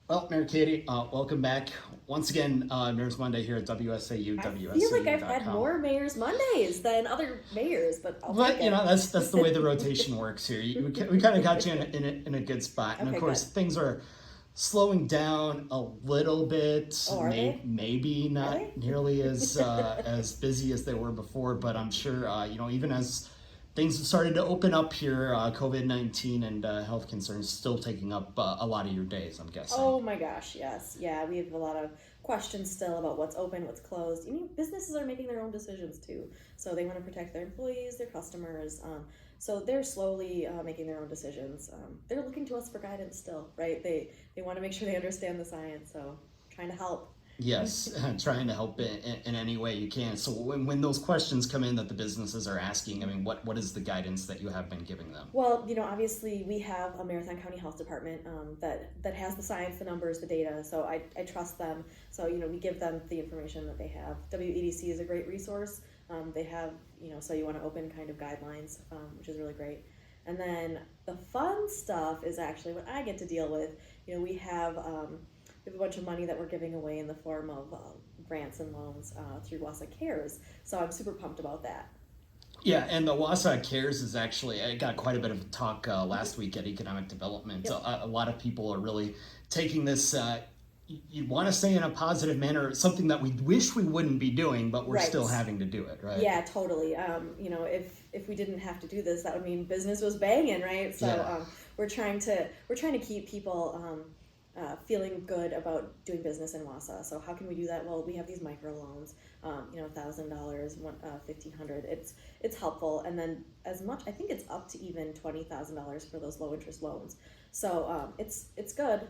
Well, Mayor Katie, welcome back once again. Mayor's Monday here at WSAU, I feel like I've had WSAU.com. more Mayor's Mondays than other mayors, but I'll take But it. that's the way the rotation works here. We kind of got you in a good spot, and of Okay, course good. things are slowing down a little bit. Oh, are they? Maybe Are not they? nearly as busy as they were before, but I'm sure even as things have started to open up here, COVID-19 and health concerns still taking up a lot of your days, I'm guessing. Oh my gosh, yes. Yeah, we have a lot of questions still about what's open, what's closed. Businesses are making their own decisions too. So they want to protect their employees, their customers. So they're slowly making their own decisions. They're looking to us for guidance still, right? They want to make sure they understand the science. So trying to help. Yes, trying to help in any way you can. So when those questions come in that the businesses are asking, I mean, what is the guidance that you have been giving them? Well, obviously we have a Marathon County Health Department that has the science, the numbers, the data. So I trust them. So we give them the information that they have. WEDC is a great resource. They have so you want to open kind of guidelines, which is really great. And then the fun stuff is actually what I get to deal with. We have a bunch of money that we're giving away in the form of grants and loans through WASA Cares. So I'm super pumped about that. Yeah, and the Wausau Cares is actually, I got quite a bit of talk last week at Economic Development. Yep. A lot of people are really taking this, you want to say in a positive manner, something that we wish we wouldn't be doing, but we're Right. still having to do it, right? Yeah, totally. If we didn't have to do this, that would mean business was banging, right? So Yeah. we're trying to keep people feeling good about doing business in Wausau. So how can we do that? Well, we have these microloans, $1,000, 1,500. It's helpful, and then as much, I think it's up to even $20,000 for those low interest loans. So it's good.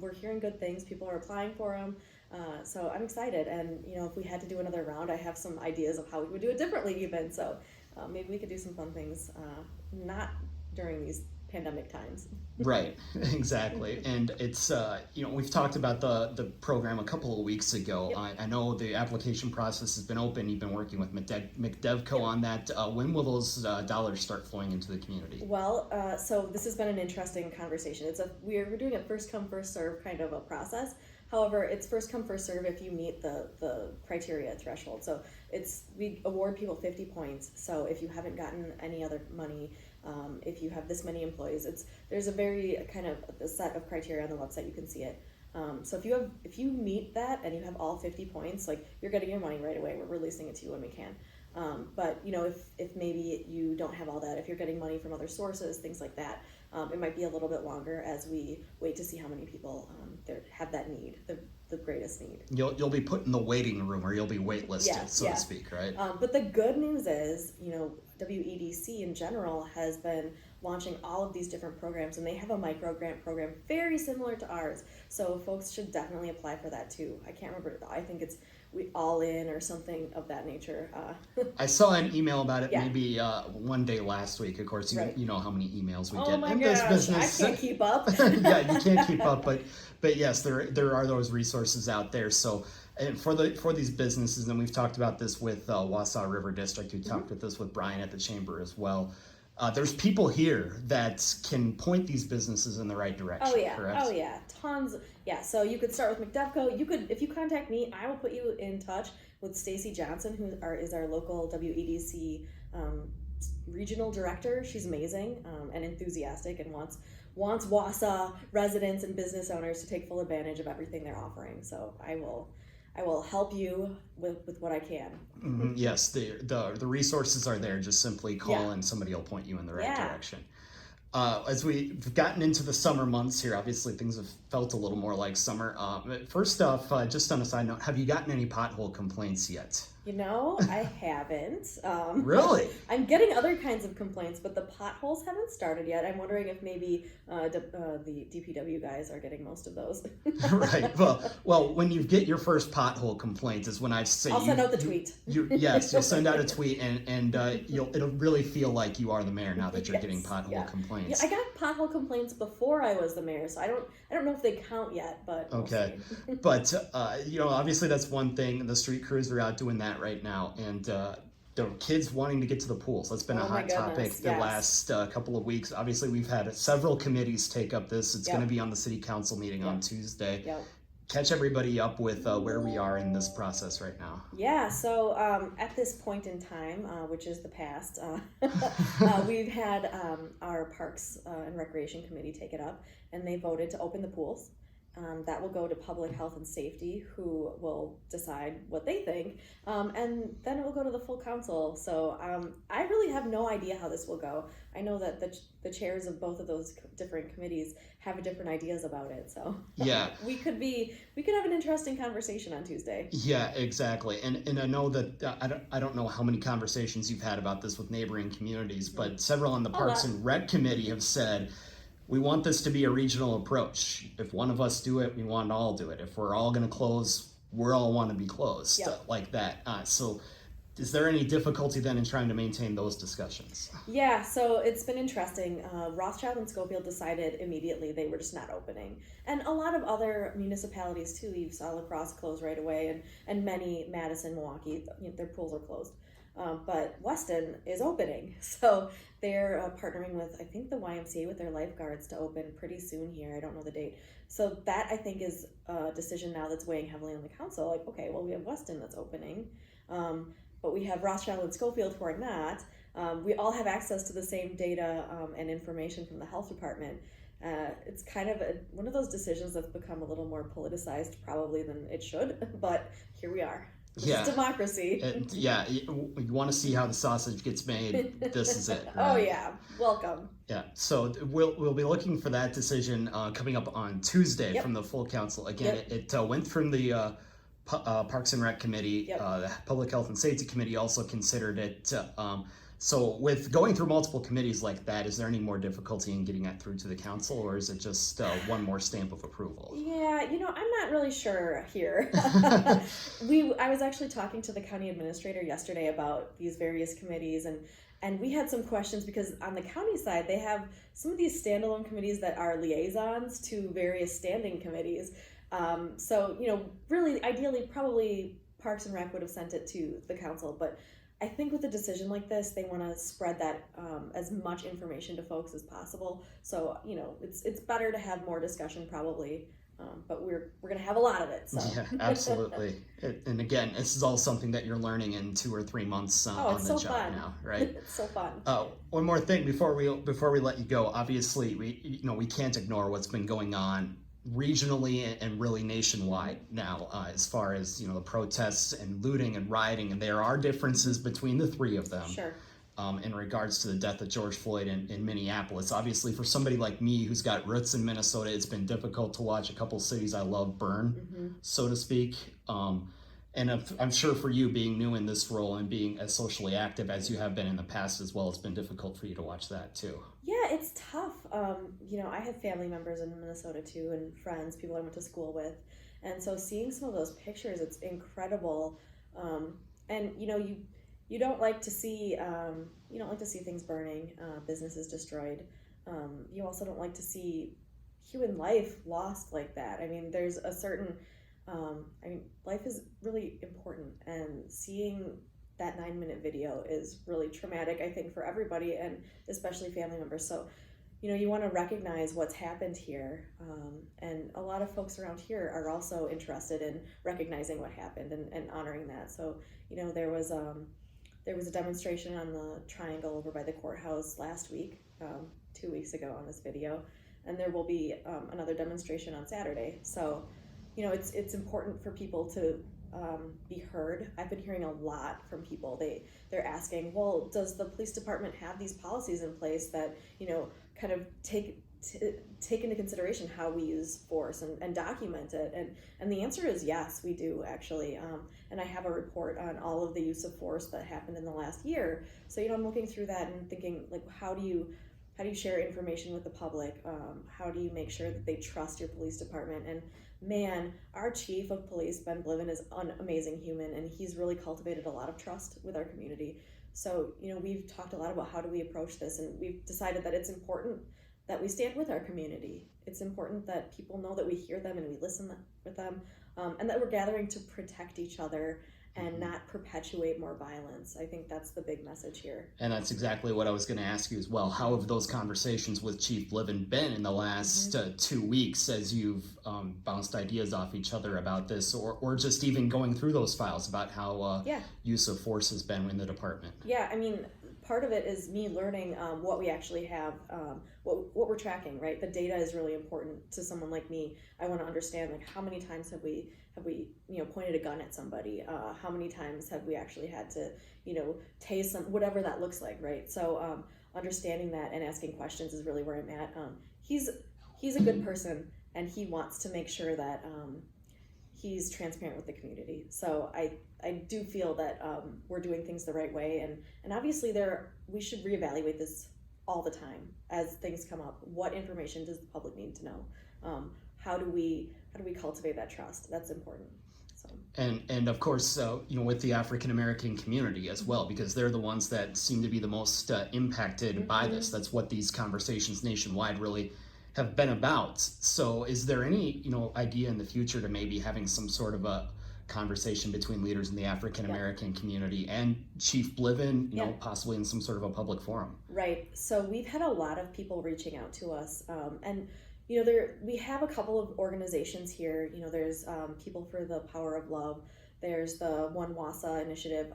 We're hearing good things. People are applying for them. So I'm excited, and if we had to do another round, I have some ideas of how we would do it differently even. So maybe we could do some fun things, not during these pandemic times. Right, exactly. And it's, we've talked about the program a couple of weeks ago. Yep. I know the application process has been open. You've been working with McDevco Yep. on that. When will those dollars start flowing into the community? Well, so this has been an interesting conversation. We're doing a first come first serve kind of a process. However, it's first come first serve if you meet the criteria threshold. So we award people 50 points. So if you haven't gotten any other money, if you have this many employees, there's a very kind of a set of criteria on the website. You can see it. So if you meet that and you have all 50 points, like you're getting your money right away. We're releasing it to you when we can. But if maybe you don't have all that, if you're getting money from other sources, things like that, it might be a little bit longer as we wait to see how many people there have that need, the greatest need. You'll be put in the waiting room, or you'll be waitlisted, Yeah, so yeah. to speak, right? But the good news is, WEDC in general has been launching all of these different programs, and they have a micro grant program very similar to ours. So folks should definitely apply for that too. I can't remember. I think it's We All In or something of that nature. I saw an email about it Yeah. maybe one day last week. Of course, Right. you know how many emails we Oh get my in gosh, this business. I can't keep up. Yeah, you can't keep up, but yes, there are those resources out there. So and for these businesses, and we've talked about this with Wausau River District. We talked with this with Brian at the chamber as well. There's people here that can point these businesses in the right direction. Oh yeah, correct? oh yeah, tons. Yeah, so you could start with McDevco. If you contact me, I will put you in touch with Stacy Johnson, who is our local WEDC regional director. She's amazing and enthusiastic, and wants Wausau residents and business owners to take full advantage of everything they're offering. So I will help you with what I can. Yes, the resources are there. Just simply call Yeah. and somebody will point you in the right Yeah. direction. As we've gotten into the summer months here, obviously things have felt a little more like summer. First off, just on a side note, have you gotten any pothole complaints yet? I haven't. Really? I'm getting other kinds of complaints, but the potholes haven't started yet. I'm wondering if maybe the DPW guys are getting most of those. Right. Well, when you get your first pothole complaint is when I say I'll send out the tweet. Yes, you'll send out a tweet, and it'll really feel like you are the mayor now that you're getting Yes, pothole yeah. complaints. Yeah, I got pothole complaints before I was the mayor, so I don't know if they count yet, but we'll Okay, see. but obviously that's one thing. The street crews are out doing that right now, and the kids wanting to get to the pools. That's been a Oh my hot topic goodness, the yes. last couple of weeks. Obviously, we've had several committees take up this. It's Yep. going to be on the city council meeting on Yep. Tuesday. Yep. Catch everybody up with where we are in this process right now. Yeah, so at this point in time, which is the past, we've had our Parks and Recreation Committee take it up, and they voted to open the pools. That will go to Public Health and Safety, who will decide what they think, and then it will go to the full council. So I really have no idea how this will go. I know that the chairs of both of those different committees have different ideas about it. So Yeah. we could have an interesting conversation on Tuesday. Yeah, exactly. And I know that I don't know how many conversations you've had about this with neighboring communities, but several on the Parks and Rec Committee have said, we want this to be a regional approach. If one of us do it, we want to all do it. If we're all going to close, we're all want to be closed. Yep. Like that. So is there any difficulty then in trying to maintain those discussions? Yeah, so it's been interesting. Rothschild and Schofield decided immediately they were just not opening. And a lot of other municipalities too. You saw La Crosse close right away, and many, Madison, Milwaukee, their pools are closed. But Weston is opening. So they're partnering with, I think, the YMCA with their lifeguards to open pretty soon here. I don't know the date. So that, I think, is a decision now that's weighing heavily on the council. Like, okay, well, we have Weston that's opening. But we have Rothschild and Schofield who are not. We all have access to the same data and information from the health department. It's kind of one of those decisions that's become a little more politicized probably than it should, but here we are. This is democracy. Yeah, you want to see how the sausage gets made. This is it. Right? Oh yeah, welcome. Yeah, so we'll be looking for that decision coming up on Tuesday from the full council. Again, it went from the Parks and Rec Committee. The Public Health and Safety Committee also considered it. So with going through multiple committees like that, is there any more difficulty in getting that through to the council, or is it just one more stamp of approval? Yeah, I'm not really sure here. I was actually talking to the county administrator yesterday about these various committees, and we had some questions because on the county side, they have some of these standalone committees that are liaisons to various standing committees. So, really, ideally, probably Parks and Rec would have sent it to the council, but I think with a decision like this, they want to spread that as much information to folks as possible. So, it's better to have more discussion probably, but we're going to have a lot of it. So. Yeah, absolutely. And again, this is all something that you're learning in 2 or 3 months on the job now, right? It's so fun. One more thing before we let you go. Obviously, we can't ignore what's been going on regionally and really nationwide now, as far as the protests and looting and rioting, and there are differences between the three of them. Sure. In regards to the death of George Floyd in Minneapolis. Obviously, for somebody like me who's got roots in Minnesota, it's been difficult to watch a couple cities I love burn, so to speak. And I'm sure for you, being new in this role and being as socially active as you have been in the past as well, it's been difficult for you to watch that too. Yeah, it's tough. I have family members in Minnesota too, and friends, people I went to school with. And so seeing some of those pictures, it's incredible. And you don't like to see things burning, businesses destroyed. You also don't like to see human life lost like that. I mean, there's a certain life is really important, and seeing that 9-minute video is really traumatic, I think, for everybody, and especially family members. So, you want to recognize what's happened here, and a lot of folks around here are also interested in recognizing what happened and honoring that. So, there was a demonstration on the Triangle over by the courthouse last week, 2 weeks ago on this video, and there will be another demonstration on Saturday. So, it's important for people to be heard. I've been hearing a lot from people. They're asking, well, does the police department have these policies in place that kind of take into consideration how we use force and document it? And the answer is yes, we do actually. And I have a report on all of the use of force that happened in the last year. So I'm looking through that and thinking, like, how do you share information with the public? How do you make sure that they trust your police department? And man, our chief of police, Ben Bliven, is an amazing human, and he's really cultivated a lot of trust with our community. So, we've talked a lot about how do we approach this, and we've decided that it's important that we stand with our community. It's important that people know that we hear them and we listen with them, and that we're gathering to protect each other and not perpetuate more violence. I think that's the big message here. And that's exactly what I was going to ask you as well. How have those conversations with Chief Bliven been in the last 2 weeks as you've bounced ideas off each other about this, or just even going through those files about how use of force has been in the department? Yeah, I mean, part of it is me learning what we actually have, what we're tracking, right? The data is really important to someone like me. I want to understand, like, how many times have we pointed a gun at somebody? How many times have we actually had to, tase some, whatever that looks like, right? So understanding that and asking questions is really where I'm at. He's a good person, and he wants to make sure that he's transparent with the community. So I do feel that we're doing things the right way, and obviously we should reevaluate this all the time as things come up. What information does the public need to know? How do we cultivate that trust? That's important. So. And of course, with the African American community as well, because they're the ones that seem to be the most impacted by this. That's what these conversations nationwide really have been about. So is there any idea in the future to maybe having some sort of a conversation between leaders in the African American community and Chief Bliven, possibly in some sort of a public forum? Right. So we've had a lot of people reaching out to us, and we have a couple of organizations here. There's People for the Power of Love. There's the One Wasa initiative.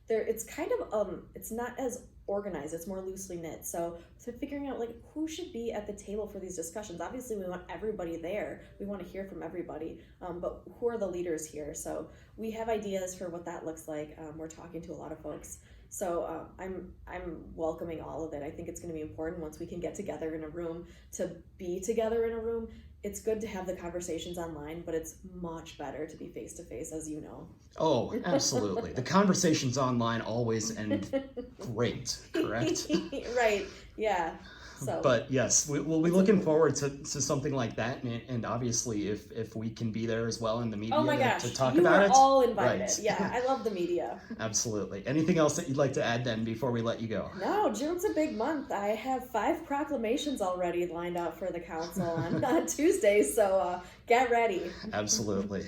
It's kind of it's not as organized, it's more loosely knit. So figuring out, like, who should be at the table for these discussions. Obviously we want everybody there, we want to hear from everybody, but who are the leaders here? So we have ideas for what that looks like. We're talking to a lot of folks, so I'm welcoming all of it. I think it's going to be important once we can get together in a room to be together in a room. It's good to have the conversations online, but it's much better to be face to face, as you know. Oh, absolutely. The conversations online always end great, correct? Right, yeah. So. But yes, we'll be looking forward to something like that, and obviously if we can be there as well in the media to talk about it. You are all invited. Right. Yeah, I love the media. Absolutely. Anything else that you'd like to add then before we let you go? No, June's a big month. I have 5 proclamations already lined up for the council on Tuesday, so get ready. Absolutely.